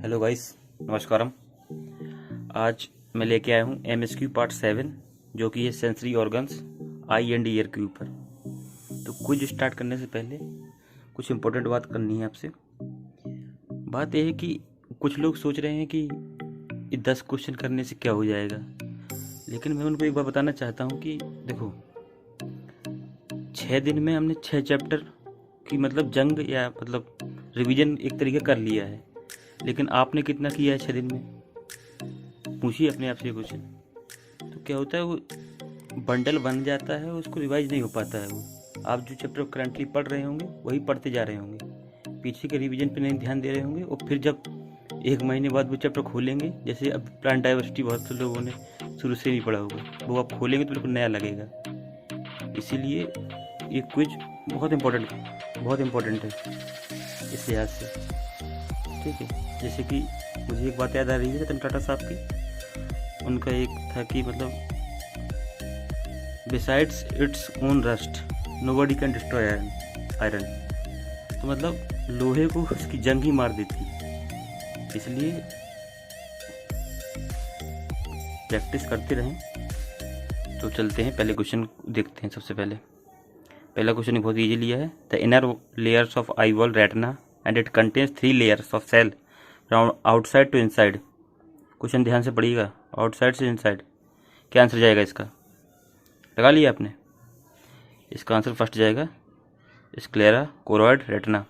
Hello guys, नमस्कारम। आज मैं लेके आया हूँ MSQ पार्ट 7 जो कि है sensory organs I and year के ऊपर। तो कुछ स्टार्ट करने से पहले कुछ इम्पोर्टेंट बात करनी है आपसे। बात यह है कि कुछ लोग सोच रहे हैं कि ये 10 क्वेश्चन करने से क्या हो जाएगा, लेकिन मैं उनको एक बार बताना चाहता हूँ कि देखो, 6 दिन में हमने 6 चैप्टर की जंग या रिवीजन एक तरीके कर लिया है। लेकिन आपने कितना किया है 6 दिन में? पूछिए अपने आप से क्वेश्चन। तो क्या होता है, वो बंडल बन जाता है, उसको रिवाइज नहीं हो पाता है। वो आप जो चैप्टर करंटली पढ़ रहे होंगे वही पढ़ते जा रहे होंगे, पीछे के रिवीजन पे नहीं ध्यान दे रहे होंगे। और फिर जब 1 महीने बाद वो चैप्टर खोलेंगे, जैसे अब प्लांट डाइवर्सिटी बहुत से लोगों ने शुरू से नहीं पढ़ा होगा, वो आप खोलेंगे तो बिल्कुल नया लगेगा। इसीलिए ये क्विज बहुत इम्पोर्टेंट है इस लिहाज से। ठीक है, जैसे कि मुझे एक बात याद आ रही है रतन टाटा साहब की। उनका एक था कि besides its own rust nobody can destroy iron. तो लोहे को उसकी जंग ही मार देती है। इसलिए प्रैक्टिस करते रहें। तो चलते हैं, पहले क्वेश्चन देखते हैं। सबसे पहला क्वेश्चन बहुत इजी लिया है। The inner layers of eye wall retina and it contains 3 layers of cell from outside to inside. Question ध्यान से पढ़िएगा, आउटसाइड से इनसाइड। क्या आंसर जाएगा इसका? लगा लिया आपने? इसका आंसर फर्स्ट जाएगा स्क्लेरा, कोरॉइड, रेटिना।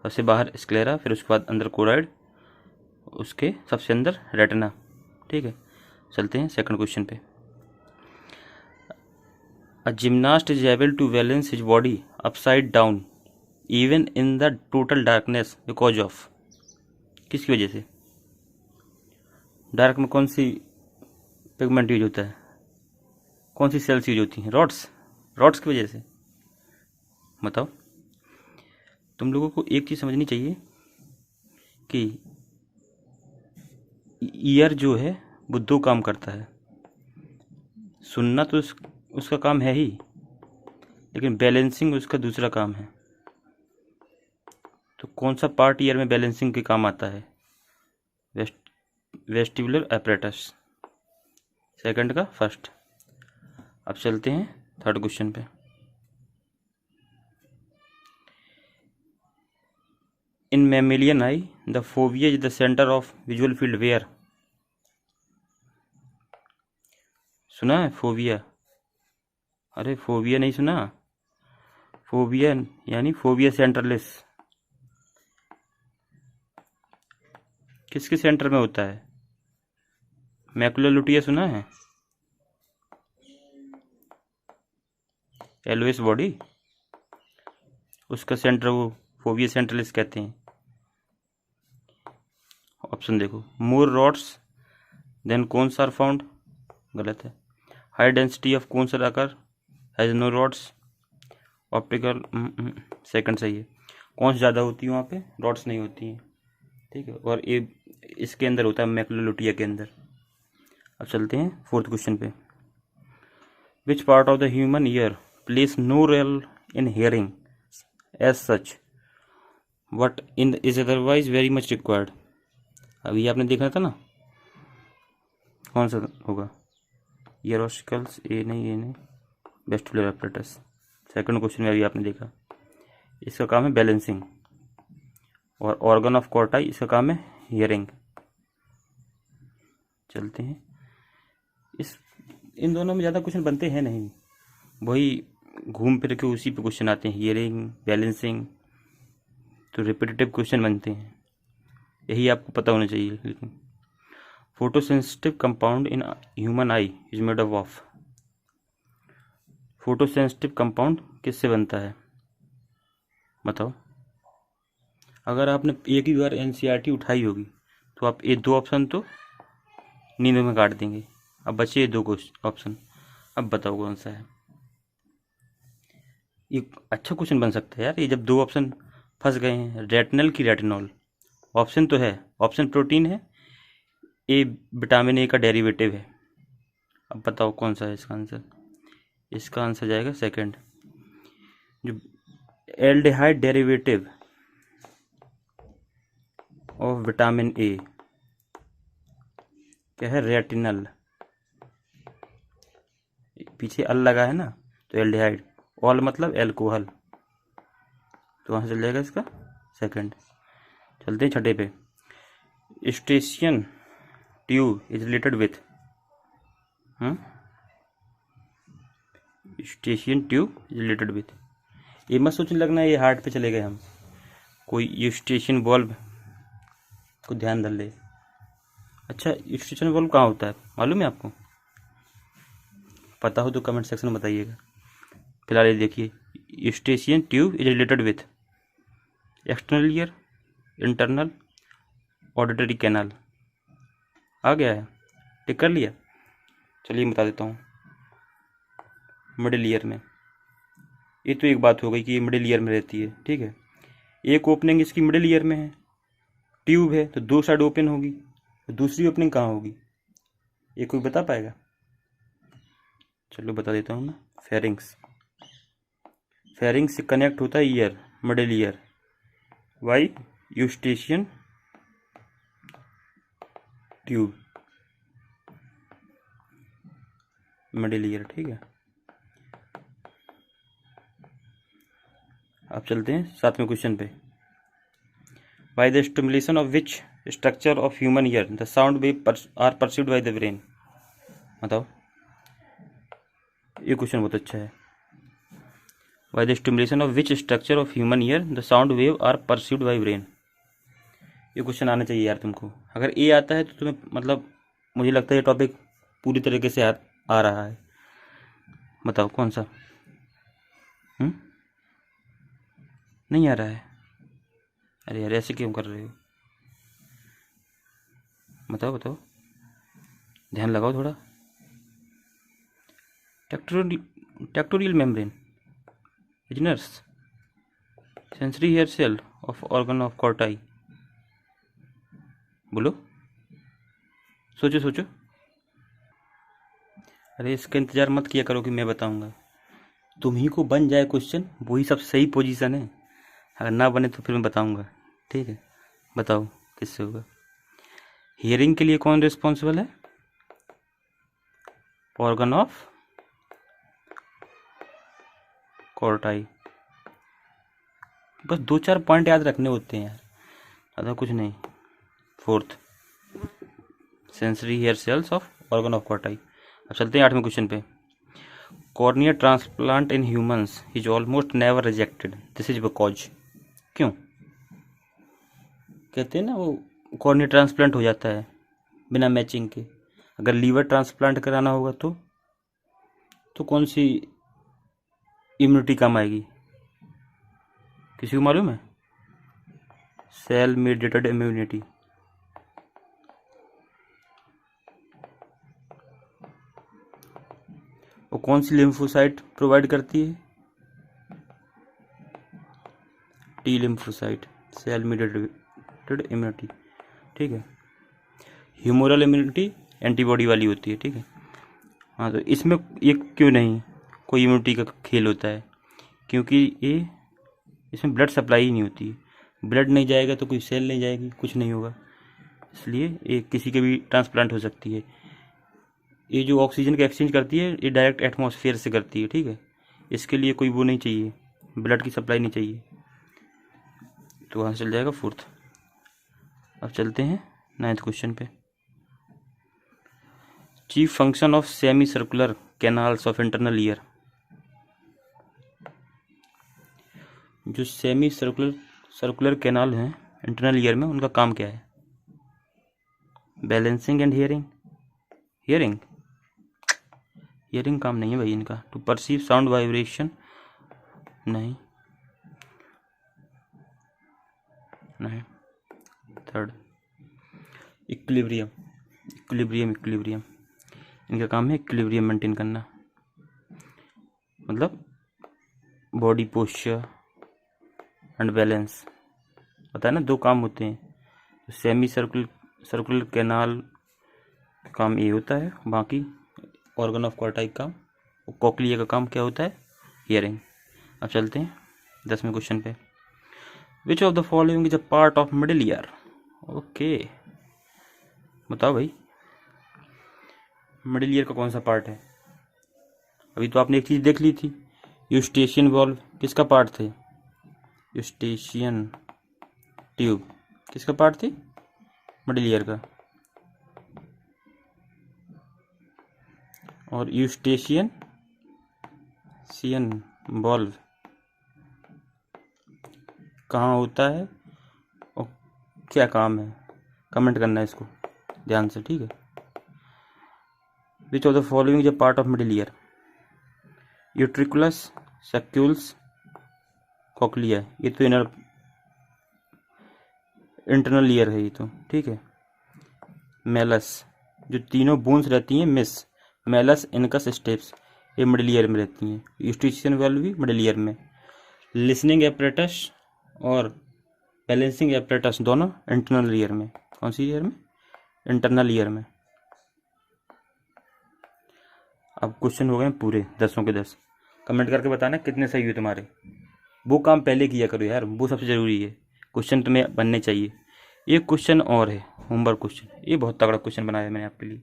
सबसे बाहर स्क्लेरा, फिर उसके बाद अंदर कोरॉइड, उसके सबसे अंदर रेटिना। ठीक है, चलते हैं सेकंड क्वेश्चन पे। A gymnast is able to balance his body upside down even in the total darkness because of. किसकी वजह से? डार्क में कौन सी पिगमेंट यूज होता है, कौन सी सेल्स यूज होती हैं? रॉड्स की वजह से। बताओ। तुम लोगों को एक चीज़ समझनी चाहिए कि ईयर जो है वो 2 काम करता है। सुनना तो उसका काम है ही, लेकिन बैलेंसिंग उसका दूसरा काम है। तो कौन सा पार्ट ईयर में बैलेंसिंग के काम आता है? वेस्टिबुलर एपरेटस, सेकंड का फर्स्ट। अब चलते हैं थर्ड क्वेश्चन पे। In mammalian eye the fovea is the centre of visual field where. सुना है फोविया? अरे फोविया नहीं सुना? फोविया यानी फोविया सेंट्रलिस। किसके सेंटर में होता है? मैकुलर लुटिया सुना है? एलोइस बॉडी, उसका सेंटर वो फोविया सेंट्रलिस कहते हैं। ऑप्शन देखो, more rods than cones are found, गलत है। हाई डेंसिटी ऑफ कोन्स आकर has no rods, optical, second सही है। कौन ज़्यादा होती है वहाँ पे, रॉड्स नहीं होती हैं। ठीक है, और ये इसके अंदर होता है मैकुलर लुटिया के अंदर। अब चलते हैं फोर्थ क्वेश्चन पे। Which part of the human ear plays no role in hearing as such what in is otherwise very much required. अभी आपने देखा था ना, कौन सा होगा? ईयरोस्कल्स, ये नहीं, वेस्टिबुलर एपरेटस। सेकंड क्वेश्चन में अभी आपने देखा, इसका काम है बैलेंसिंग। और ऑर्गन ऑफ कोर्टाई, इसका काम है हियरिंग। चलते हैं, इन दोनों में ज़्यादा क्वेश्चन बनते हैं नहीं, वही घूम फिर के उसी पे क्वेश्चन आते हैं, हियरिंग, बैलेंसिंग। तो रिपीटेटिव क्वेश्चन बनते हैं, यही आपको पता होना चाहिए। लेकिन photosensitive compound in human I is made of. Photosensitive compound किससे बनता है? बताओ। अगर आपने एक ही बार NCERT उठाई होगी तो आप ये 2 ऑप्शन तो नींद में काट देंगे। अब बचे 2 ऑप्शन, अब बताओ कौन सा है। ये अच्छा क्वेश्चन बन सकता है यार, ये जब 2 ऑप्शन फंस गए हैं। रेटिनल की रेटिनॉल, ऑप्शन तो है, ऑप्शन प्रोटीन है, ए विटामिन ए का डेरिवेटिव है। अब बताओ कौन सा है इसका आंसर? इसका आंसर जाएगा सेकंड, जो aldehyde derivative of vitamin A क्या है? रेटिनल। पीछे अल लगा है ना, तो एल्डिहाइड। ऑल मतलब एल्कोहल, तो वहाँ से चल जाएगा इसका सेकंड। चलते हैं छठे पे। Eustachian tube is related with, Eustachian tube is related with, ये मत सोचने लगना ये हार्ट पे चले गए हम, कोई यूस्टेशियन बल्ब को ध्यान डाल ले। अच्छा, यूस्टेशियन बल्ब कहाँ होता है मालूम है आपको? पता हो तो कमेंट सेक्शन में बताइएगा। फिलहाल ये देखिए, Eustachian tube is related with external ear, internal, auditory canal. आ गया है, टिक कर लिया। चलिए बता देता हूँ। मिडिल ईयर में, ये तो एक बात हो गई कि ये मिडिल ईयर में रहती है, ठीक है। एक ओपनिंग इसकी मिडिल ईयर में है, ट्यूब है तो दो साइड ओपन होगी, तो दूसरी ओपनिंग कहाँ होगी? ये कोई बता पाएगा? चलो बता देता हूँ मैं। फेरिंग्स, फेरिंग्स से कनेक्ट होता है ear, middle ear. Why? Eustachian tube, middle ear, ठीक है। अब चलते हैं सातवें क्वेश्चन पे। By the stimulation of which structure of human ear the sound wave are perceived by the brain. बताओ, ये क्वेश्चन बहुत अच्छा है। By the stimulation of which structure of human ear the sound wave are perceived by brain. ये question आना चाहिए यार तुमको। अगर ये आता है तो तुम्हें मतलब मुझे लगता है ये टॉपिक पूरी तरीके से आ रहा है। बताओ कौन सा? नहीं आ रहा है? अरे यार ऐसे क्यों कर रहे हो? बताओ बताओ, ध्यान लगाओ थोड़ा। Tectorial membrane, Reissner's, sensory hair cell of organ of Corti. बोलो, सोचो सोचो। अरे इसका इंतजार मत किया करो कि मैं बताऊंगा, तुम ही को बन जाए क्वेश्चन वही सब सही पोजीशन है। अगर ना बने तो फिर मैं बताऊंगा, ठीक है। बताओ किससे होगा? हियरिंग के लिए कौन रिस्पॉन्सिबल है? Organ of Corti. बस दो चार पॉइंट याद रखने होते हैं यार, ज़्यादा कुछ नहीं। Fourth, sensory hair cells of organ of Corti. अब चलते हैं आठवें क्वेश्चन पे। Cornea transplant in humans is almost never rejected, this is because. क्यों? कहते हैं ना वो कॉर्निया ट्रांसप्लांट हो जाता है बिना मैचिंग के। अगर लीवर ट्रांसप्लांट कराना होगा तो कौन सी इम्यूनिटी काम आएगी? किसी को मालूम है? Cell mediated immunity. वो कौन सी लिम्फोसाइट प्रोवाइड करती है? T lymphocyte, cell mediated immunity, ठीक है। ह्यूमोरल इम्यूनिटी एंटीबॉडी वाली होती है, ठीक है। हाँ, तो इसमें ये क्यों नहीं कोई इम्यूनिटी का खेल होता है? क्योंकि ये इसमें ब्लड सप्लाई ही नहीं होती है। ब्लड नहीं जाएगा तो कोई सेल नहीं जाएगी, कुछ नहीं होगा। इसलिए ये किसी के भी ट्रांसप्लांट हो सकती है। ये जो ऑक्सीजन का एक्सचेंज करती है ये डायरेक्ट एटमॉस्फेयर से करती है, ठीक है। इसके लिए कोई वो नहीं चाहिए, ब्लड की सप्लाई नहीं चाहिए, तो वहाँ से चल जाएगा फोर्थ। अब चलते हैं नाइन्थ क्वेश्चन पे। Chief function of semi circular canals of internal ear. जो सेमी सर्कुलर कैनाल हैं इंटरनल ईयर में, उनका काम क्या है? Balancing and hearing. हियरिंग काम नहीं है भाई इनका। टू परसीव साउंड वाइब्रेशन, नहीं। Third, equilibrium. इनका काम है इक्विलिब्रियम मेंटेन करना, मतलब बॉडी पोस्चर एंड बैलेंस। पता है ना, दो काम होते हैं। तो सेमी सर्कुलर कैनाल काम ये होता है, बाकी ऑर्गन ऑफ कॉर्टाई का, कोक्लिया का काम क्या होता है? हियरिंग। अब चलते हैं 10वें क्वेश्चन पे। विच of the following is a part of middle year okay, बताओ भाई, मिडिल ईयर का कौन सा पार्ट है? अभी तो आपने एक चीज़ देख ली थी, यूस्टेशियन वॉल्व किसका पार्ट थे? यूस्टेशियन ट्यूब किसका पार्ट थी? मिडिल ईयर का। और यूस्टेशियन वॉल्व कहाँ होता है और क्या काम है? कमेंट करना है इसको ध्यान से, ठीक है। Which of the following is a part of middle ear? Utriculus, saccules, cochlea. ये तो इंटरनल ईयर है ये तो, ठीक है। मेलस, जो तीनों बोन्स रहती हैं, मेलस, इनकस, स्टेप्स, ये मिडिल ईयर में रहती हैं। यूस्टेशियन वाल्व भी मिडिल ईयर में। लिसनिंग एपरेटस और बैलेंसिंग एपरेटस दोनों इंटरनल ईयर में। कौन सी ईयर में? इंटरनल ईयर में। अब क्वेश्चन हो गए पूरे 10 के 10। कमेंट करके बताना कितने सही हुए तुम्हारे। वो काम पहले किया करो यार, वो सबसे ज़रूरी है। क्वेश्चन तुम्हें बनने चाहिए। एक क्वेश्चन और है, होमवर्क क्वेश्चन। ये बहुत तगड़ा क्वेश्चन बनाया है मैंने आपके लिए,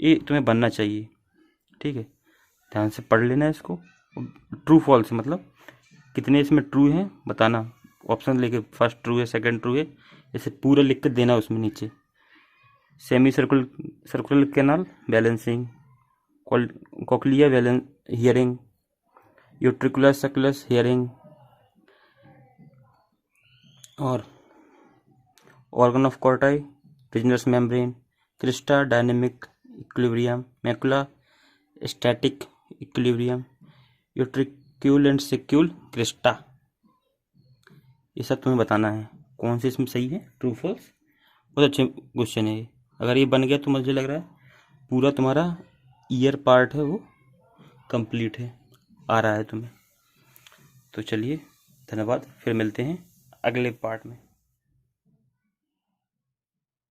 ये तुम्हें बनना चाहिए, ठीक है। ध्यान से पढ़ लेना इसको। ट्रू फॉल्स मतलब कितने इसमें ट्रू हैं बताना, ऑप्शन लेके फर्स्ट ट्रू है, सेकंड ट्रू है, ऐसे पूरा लिख कर देना उसमें नीचे। Semi circular canal balancing, cochlea hearing, utricular sacculus hearing, और organ of Corti, Reissner's membrane, crista dynamic equilibrium, macula static equilibrium, utricle and saccule crista. ये सब तुम्हें बताना है कौन से इसमें सही है, ट्रू फॉल्स। बहुत अच्छे क्वेश्चन है ये। अगर ये बन गया तो मुझे लग रहा है पूरा तुम्हारा ईयर पार्ट है वो कंप्लीट है, आ रहा है तुम्हें। तो चलिए, धन्यवाद, फिर मिलते हैं अगले पार्ट में।